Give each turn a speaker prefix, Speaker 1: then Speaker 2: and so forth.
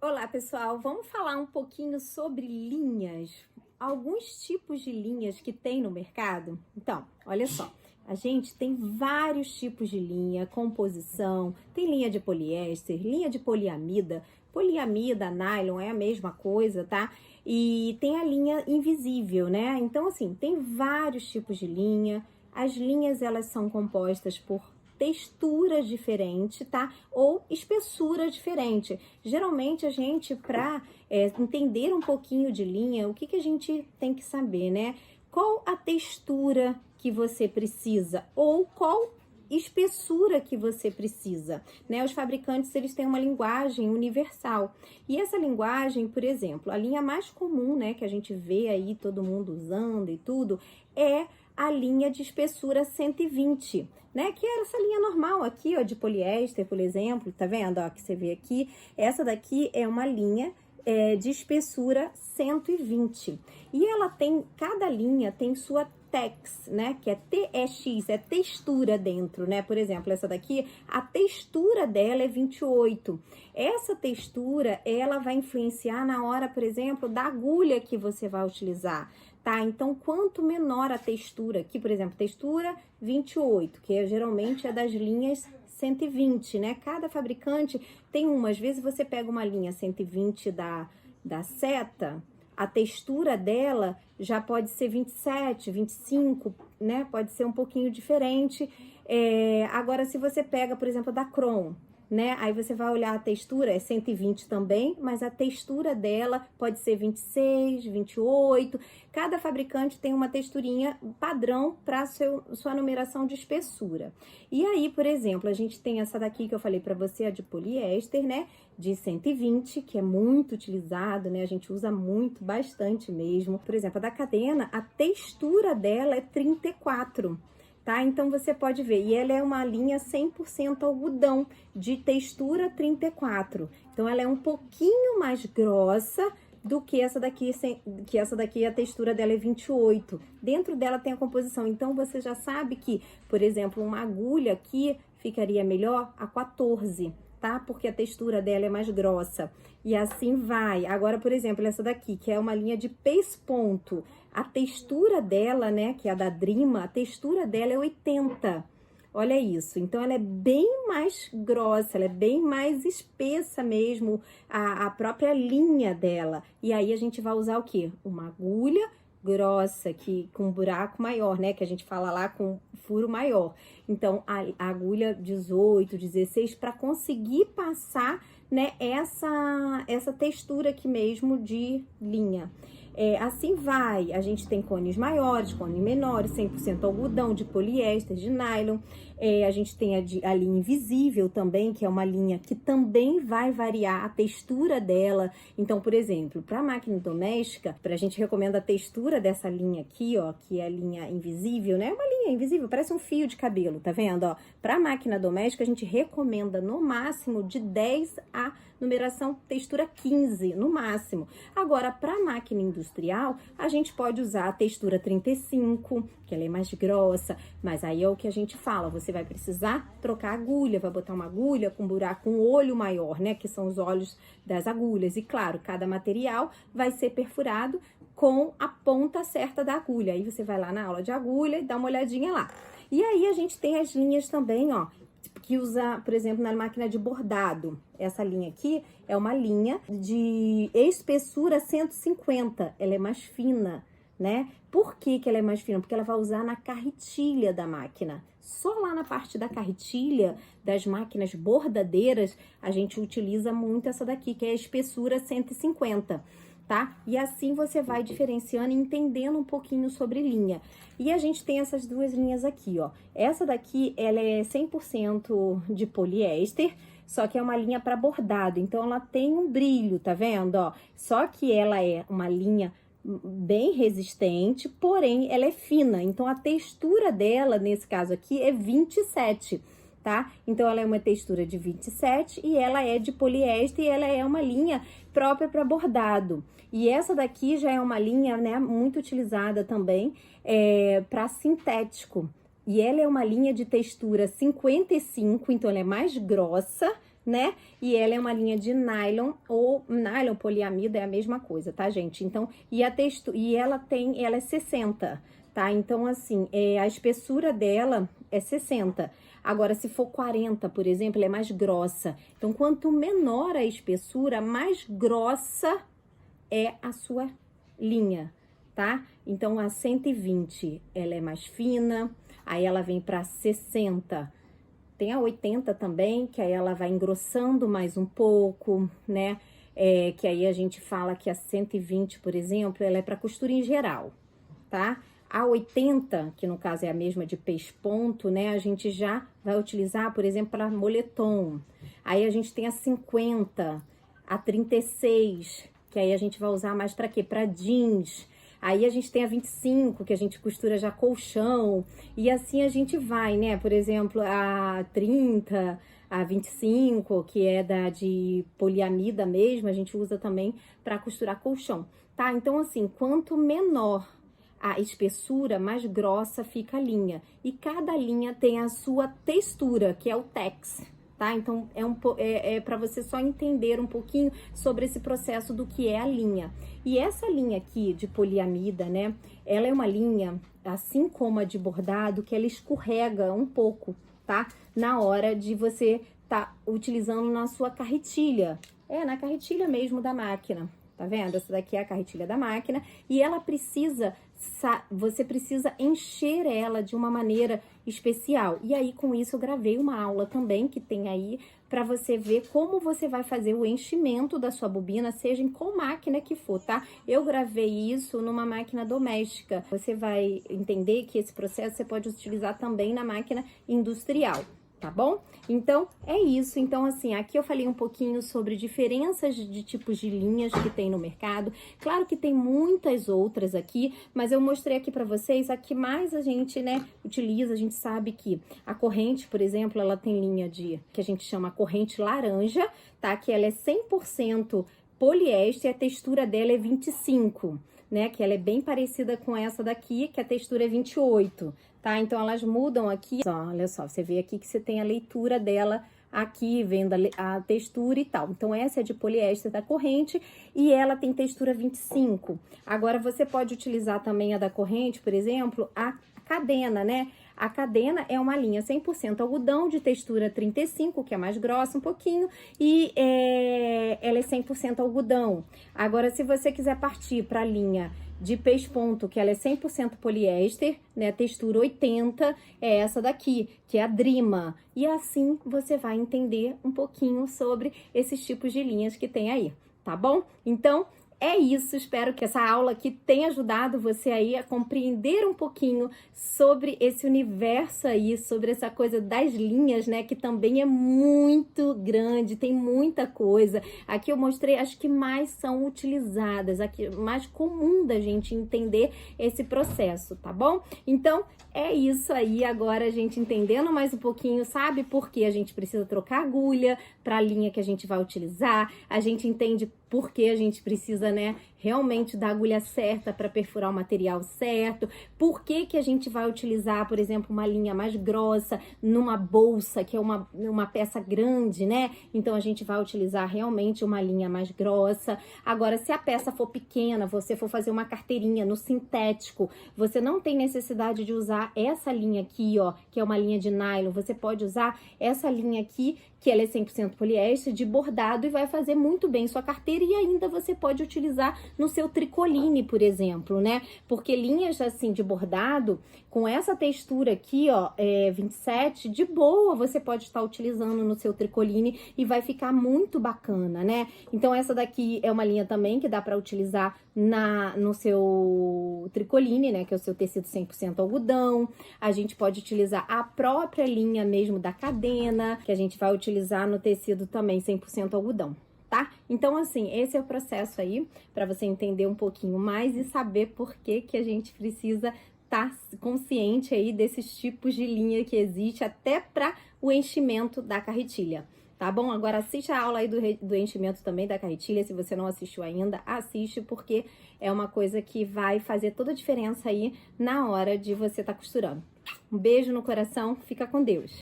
Speaker 1: Olá, pessoal! Vamos falar um pouquinho sobre linhas, alguns tipos de linhas que tem no mercado. Então, olha só, a gente tem vários tipos de linha, composição, tem linha de poliéster, linha de poliamida, nylon é a mesma coisa, tá? E tem a linha invisível, né? Então, assim, tem vários tipos de linha. As linhas, elas são compostas por textura diferente, tá? Ou espessura diferente. Geralmente a gente, para entender um pouquinho de linha, o que a gente tem que saber, né? Qual a textura que você precisa ou qual espessura que você precisa, né? Os fabricantes, eles têm uma linguagem universal. E essa linguagem, por exemplo, a linha mais comum, né, que a gente vê aí todo mundo usando e tudo, é a linha de espessura 120, né? Que era essa linha normal aqui, ó, de poliéster, por exemplo, tá vendo, ó, que você vê aqui. Essa daqui é uma linha de espessura 120. E ela tem, cada linha tem sua TEX, né? Que é TEX, é textura dentro, né? Por exemplo, essa daqui, a textura dela é 28. Essa textura, ela vai influenciar na hora, por exemplo, da agulha que você vai utilizar, tá? Então, quanto menor a textura, aqui, por exemplo, textura 28, que geralmente é das linhas 120, né? Cada fabricante tem uma. Às vezes você pega uma linha 120 da Seta, a textura dela já pode ser 27, 25, né? Pode ser um pouquinho diferente. Agora, se você pega, por exemplo, da Kron, né? Aí você vai olhar a textura, é 120 também, mas a textura dela pode ser 26, 28. Cada fabricante tem uma texturinha padrão para sua numeração de espessura. E aí, por exemplo, a gente tem essa daqui que eu falei para você, a de poliéster, né? De 120, que é muito utilizado, né? A gente usa muito, bastante mesmo. Por exemplo, a da Cadena, a textura dela é 34. Tá? Então, você pode ver, e ela é uma linha 100% algodão, de textura 34. Então, ela é um pouquinho mais grossa do que essa daqui, a textura dela é 28. Dentro dela tem a composição, então você já sabe que, por exemplo, uma agulha aqui ficaria melhor a 14, tá? Porque a textura dela é mais grossa. E assim vai. Agora, por exemplo, essa daqui, que é uma linha de pesponto, a textura dela, né, que é a da Drima, a textura dela é 80. Olha isso. Então, ela é bem mais grossa, ela é bem mais espessa mesmo, a própria linha dela. E aí, a gente vai usar o quê? Uma agulha grossa, com um buraco maior, né? Que a gente fala lá com furo maior. Então, a agulha 18, 16, para conseguir passar, né, essa textura aqui mesmo de linha. Assim vai, a gente tem cones maiores, cones menores, 100% algodão, de poliéster, de nylon. A gente tem a linha invisível também, que é uma linha que também vai variar a textura dela. Então, por exemplo, para máquina doméstica, a gente recomenda a textura dessa linha aqui, ó, que é a linha invisível, né? Uma linha invisível, parece um fio de cabelo, tá vendo, ó? Para máquina doméstica, a gente recomenda no máximo de 10 a numeração textura 15, no máximo. Agora, para máquina industrial, a gente pode usar a textura 35, que ela é mais grossa, mas aí é o que a gente fala, você vai precisar trocar a agulha, vai botar uma agulha com buraco, com olho maior, né, que são os olhos das agulhas. E claro, cada material vai ser perfurado com a ponta certa da agulha. Aí você vai lá na aula de agulha e dá uma olhadinha lá. E aí a gente tem as linhas também, ó, que usa, por exemplo, na máquina de bordado. Essa linha aqui é uma linha de espessura 150, ela é mais fina, né? Por que ela é mais fina? Porque ela vai usar na carretilha da máquina. Só lá na parte da carretilha das máquinas bordadeiras, a gente utiliza muito essa daqui, que é a espessura 150. Tá? E assim você vai diferenciando e entendendo um pouquinho sobre linha. E a gente tem essas duas linhas aqui, ó. Essa daqui, ela é 100% de poliéster, só que é uma linha para bordado. Então, ela tem um brilho, tá vendo, ó? Só que ela é uma linha bem resistente, porém, ela é fina. Então, a textura dela, nesse caso aqui, é 27. Tá? Então, ela é uma textura de 27 e ela é de poliéster e ela é uma linha própria para bordado. E essa daqui já é uma linha, né, muito utilizada também para sintético. E ela é uma linha de textura 55, então ela é mais grossa, né? E ela é uma linha de nylon ou nylon poliamida, é a mesma coisa, tá, gente? Então, e ela é 60, tá? Então, assim, a espessura dela é 60. Agora, se for 40, por exemplo, ela é mais grossa. Então, quanto menor a espessura, mais grossa é a sua linha, tá? Então, a 120, ela é mais fina, aí ela vem para 60. Tem a 80 também, que aí ela vai engrossando mais um pouco, né? Que aí a gente fala que a 120, por exemplo, ela é para costura em geral, tá? A 80, que no caso é a mesma de pesponto, né? A gente já vai utilizar, por exemplo, para moletom. Aí a gente tem a 50, a 36, que aí a gente vai usar mais para quê? Para jeans. Aí a gente tem a 25, que a gente costura já colchão, e assim a gente vai, né? Por exemplo, a 30, a 25, que é de poliamida mesmo, a gente usa também para costurar colchão, tá? Então, assim, quanto menor a espessura, mais grossa fica a linha. E cada linha tem a sua textura, que é o tex, tá? Então, para você só entender um pouquinho sobre esse processo do que é a linha. E essa linha aqui de poliamida, né? Ela é uma linha, assim como a de bordado, que ela escorrega um pouco, tá? Na hora de você tá utilizando na sua carretilha. Na carretilha mesmo da máquina. Tá vendo? Essa daqui é a carretilha da máquina e ela você precisa encher ela de uma maneira especial. E aí, com isso, eu gravei uma aula também que tem aí para você ver como você vai fazer o enchimento da sua bobina, seja em qual máquina que for, tá? Eu gravei isso numa máquina doméstica. Você vai entender que esse processo você pode utilizar também na máquina industrial. Tá bom? Então, é isso. Então, assim, aqui eu falei um pouquinho sobre diferenças de tipos de linhas que tem no mercado. Claro que tem muitas outras aqui, mas eu mostrei aqui pra vocês a que mais a gente, né, utiliza. A gente sabe que a corrente, por exemplo, ela tem linha que a gente chama corrente laranja, tá? Que ela é 100% poliéster e a textura dela é 25, né? Que ela é bem parecida com essa daqui, que a textura é 28, tá? Então, elas mudam aqui. Olha só, você vê aqui que você tem a leitura dela aqui, vendo a textura e tal. Então, essa é de poliéster da corrente e ela tem textura 25. Agora, você pode utilizar também a da corrente, por exemplo, a cadena, né? A cadena é uma linha 100% algodão de textura 35, que é mais grossa um pouquinho, e ela é 100% algodão. Agora, se você quiser partir para a linha de pesponto, que ela é 100% poliéster, né, textura 80, é essa daqui, que é a Drima. E assim você vai entender um pouquinho sobre esses tipos de linhas que tem aí, tá bom? Então, é isso, espero que essa aula aqui tenha ajudado você aí a compreender um pouquinho sobre esse universo aí, sobre essa coisa das linhas, né, que também é muito grande, tem muita coisa. Aqui eu mostrei as que mais são utilizadas, aqui mais comum da gente entender esse processo, tá bom? Então, é isso aí, agora a gente entendendo mais um pouquinho, sabe por que a gente precisa trocar agulha para a linha que a gente vai utilizar, a gente entende por que a gente precisa, né, realmente da agulha certa para perfurar o material certo, por que que a gente vai utilizar, por exemplo, uma linha mais grossa numa bolsa, que é uma peça grande, né? Então, a gente vai utilizar realmente uma linha mais grossa. Agora, se a peça for pequena, você for fazer uma carteirinha no sintético, você não tem necessidade de usar essa linha aqui, ó, que é uma linha de nylon, você pode usar essa linha aqui, que ela é 100% poliéster, de bordado e vai fazer muito bem sua carteira e ainda você pode utilizar no seu tricoline, por exemplo, né? Porque linhas assim de bordado, com essa textura aqui, ó, 27, de boa, você pode estar utilizando no seu tricoline e vai ficar muito bacana, né? Então, essa daqui é uma linha também que dá para utilizar no seu tricoline, né? Que é o seu tecido 100% algodão. A gente pode utilizar a própria linha mesmo da cadena, que a gente vai utilizar no tecido também 100% algodão. Tá? Então, assim, esse é o processo aí, para você entender um pouquinho mais e saber por que que a gente precisa estar consciente aí desses tipos de linha que existe até para o enchimento da carretilha. Tá bom? Agora assiste a aula aí do enchimento também da carretilha, se você não assistiu ainda, assiste, porque é uma coisa que vai fazer toda a diferença aí na hora de você estar costurando. Um beijo no coração, fica com Deus!